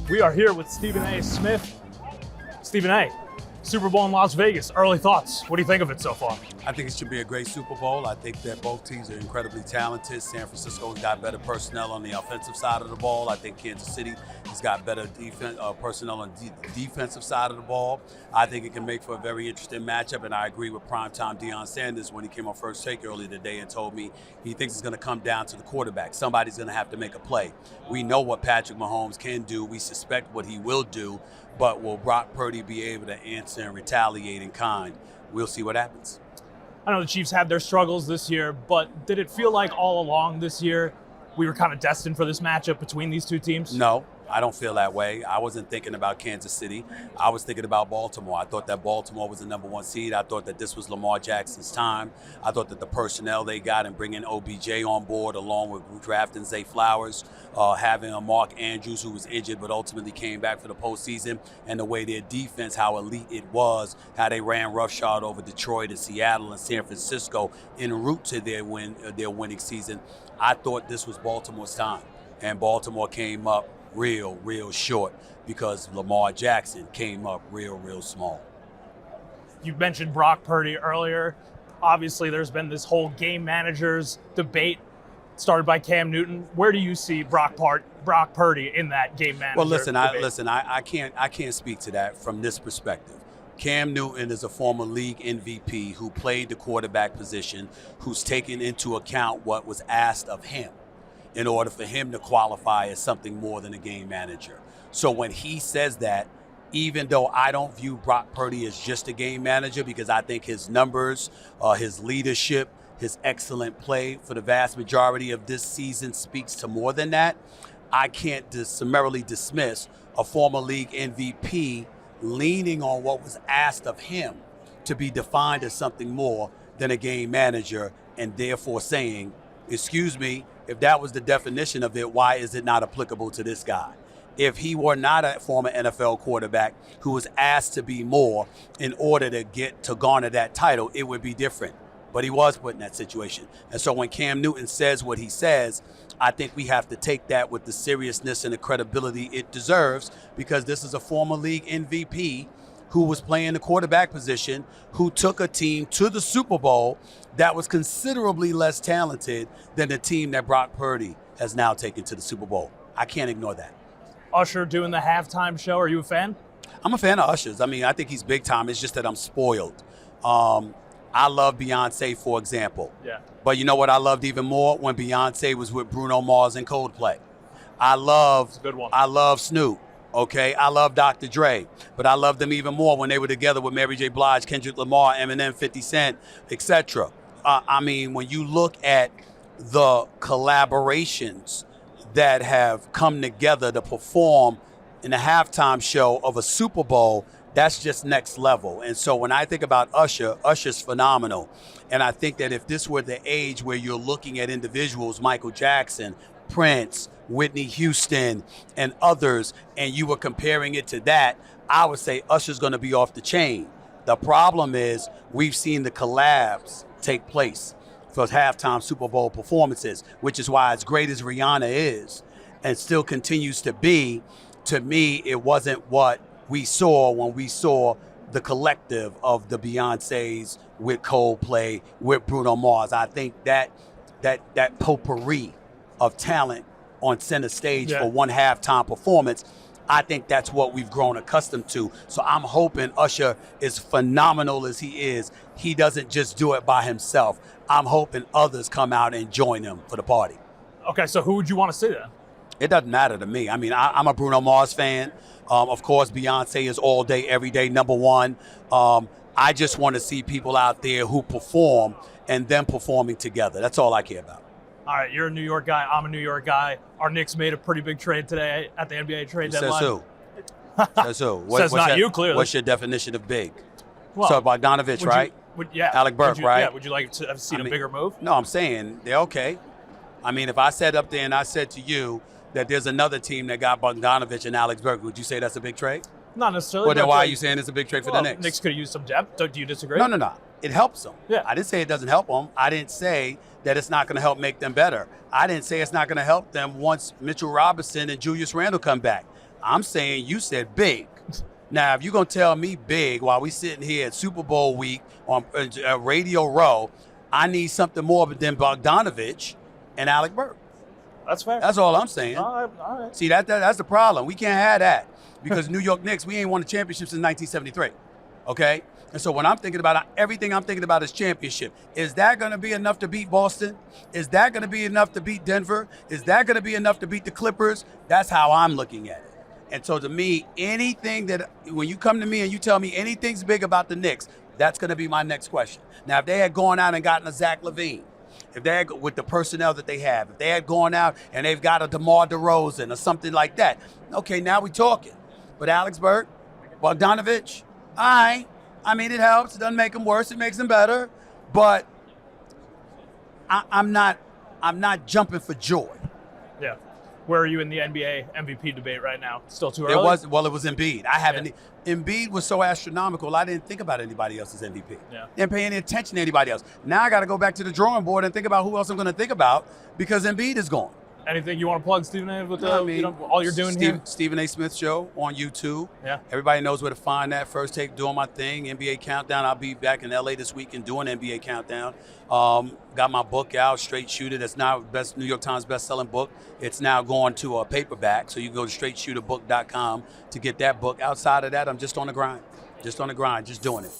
We are here with Stephen A. Smith. Stephen A., Super Bowl in Las Vegas. Early thoughts. What do you think of it so far? I think it should be a great Super Bowl. I think that both teams are incredibly talented. San Francisco's got better personnel on the offensive side of the ball. I think Kansas City has got better personnel on the defensive side of the ball. I think it can make for a very interesting matchup, and I agree with primetime Deion Sanders when he came on First Take earlier today and told me he thinks it's going to come down to the quarterback. Somebody's going to have to make a play. We know what Patrick Mahomes can do. We suspect what he will do, but will Brock Purdy be able to answer and retaliate in kind? We'll see what happens. I know the Chiefs had their struggles this year, but did it feel like all along this year we were kind of destined for this matchup between these two teams? No, I don't feel that way. I wasn't thinking about Kansas City. I was thinking about Baltimore. I thought that Baltimore was the number one seed. I thought that this was Lamar Jackson's time. I thought that the personnel they got and bringing OBJ on board along with drafting Zay Flowers, having a Mark Andrews who was injured but ultimately came back for the postseason, and the way their defense, how elite it was, how they ran roughshod over Detroit and Seattle and San Francisco en route to their winning season. I thought this was Baltimore's time, and Baltimore came up real short because Lamar Jackson came up real small. You mentioned Brock Purdy earlier. Obviously, there's been this whole game managers debate started by Cam Newton. Where do you see Brock Purdy in that game manager? Well, listen, debate? I can't speak to that from this perspective. Cam Newton is a former league MVP who played the quarterback position, who's taken into account what was asked of him in order for him to qualify as something more than a game manager. So when he says that, even though I don't view Brock Purdy as just a game manager, because I think his numbers, his leadership, his excellent play for the vast majority of this season speaks to more than that, I can't summarily dismiss a former league MVP leaning on what was asked of him to be defined as something more than a game manager, and therefore saying, excuse me, if that was the definition of it, why is it not applicable to this guy? If he were not a former NFL quarterback who was asked to be more in order to garner that title, it would be different. But he was put in that situation. And so when Cam Newton says what he says, I think we have to take that with the seriousness and the credibility it deserves, because this is a former league MVP who was playing the quarterback position, who took a team to the Super Bowl that was considerably less talented than the team that Brock Purdy has now taken to the Super Bowl. I can't ignore that. Usher doing the halftime show. Are you a fan? I'm a fan of Usher's. I mean, I think he's big time. It's just that I'm spoiled. I love Beyonce, for example. Yeah. But you know what I loved even more? When Beyonce was with Bruno Mars and Coldplay. I love Snoop. Okay, I love Dr. Dre, but I love them even more when they were together with Mary J. Blige, Kendrick Lamar, Eminem, 50 Cent, etc. I mean, when you look at the collaborations that have come together to perform in the halftime show of a Super Bowl, that's just next level. And so when I think about Usher, Usher's phenomenal. And I think that if this were the age where you're looking at individuals, Michael Jackson, Prince, Whitney Houston, and others, and you were comparing it to that, I would say Usher's going to be off the chain. The problem is we've seen the collabs take place for halftime Super Bowl performances, which is why as great as Rihanna is and still continues to be, to me, it wasn't what we saw when we saw the collective of the Beyoncés with Coldplay, with Bruno Mars. I think that potpourri of talent on center stage for one halftime performance, I think that's what we've grown accustomed to. So I'm hoping Usher, as phenomenal as he is, he doesn't just do it by himself. I'm hoping others come out and join him for the party. Okay, so who would you want to see then? It doesn't matter to me. I mean, I'm a Bruno Mars fan. Of course, Beyonce is all day, every day, number one. I just want to see people out there who perform and them performing together. That's all I care about. All right, you're a New York guy. I'm a New York guy. Our Knicks made a pretty big trade today at the NBA trade deadline. Says who? Says who? Says not you, clearly. What's your definition of big? Well, so Bogdanovich, right? Alec Burke, right? Yeah. Would you like to have seen a bigger move? No, I'm saying they're okay. I mean, if I sat up there and I said to you that there's another team that got Bogdanovich and Alex Burke, would you say that's a big trade? Not necessarily. Well, then why are you saying it's a big trade for the Knicks? Knicks could have used some depth. Do you disagree? No. It helps them. Yeah. I didn't say it doesn't help them. I didn't say that it's not going to help make them better. I didn't say it's not going to help them once Mitchell Robinson and Julius Randle come back. I'm saying you said big. Now, if you're going to tell me big while we sitting here at Super Bowl week on Radio Row, I need something more than Bogdanovich and Alec Burks. That's fair. That's all I'm saying. All right. See, that's the problem. We can't have that because New York Knicks, we ain't won a championship since 1973, okay? And so when I'm thinking about everything I'm thinking about is championship. Is that going to be enough to beat Boston? Is that going to be enough to beat Denver? Is that going to be enough to beat the Clippers? That's how I'm looking at it. And so to me, anything that, when you come to me and you tell me anything's big about the Knicks, that's going to be my next question. Now, if they had gone out and gotten a Zach LaVine, if they had, with the personnel that they have, if they had gone out and they've got a DeMar DeRozan or something like that, okay, now we're talking. But Alex Burke, Bogdanovich, all right. I mean, it helps. It doesn't make them worse. It makes them better. But I'm not jumping for joy. Yeah. Where are you in the NBA MVP debate right now? Still too early? It was Embiid. Embiid was so astronomical, I didn't think about anybody else's MVP. Yeah. Didn't pay any attention to anybody else. Now I got to go back to the drawing board and think about who else I'm going to think about because Embiid is gone. Anything you want to plug, Stephen A, with all you're doing here? Stephen A. Smith Show on YouTube. Yeah. Everybody knows where to find that. First Take doing my thing, NBA Countdown. I'll be back in LA this weekend doing NBA Countdown. Got my book out, Straight Shooter. That's now New York Times best-selling book. It's now going to a paperback, so you can go to straightshooterbook.com to get that book. Outside of that, I'm just on the grind. Just doing it.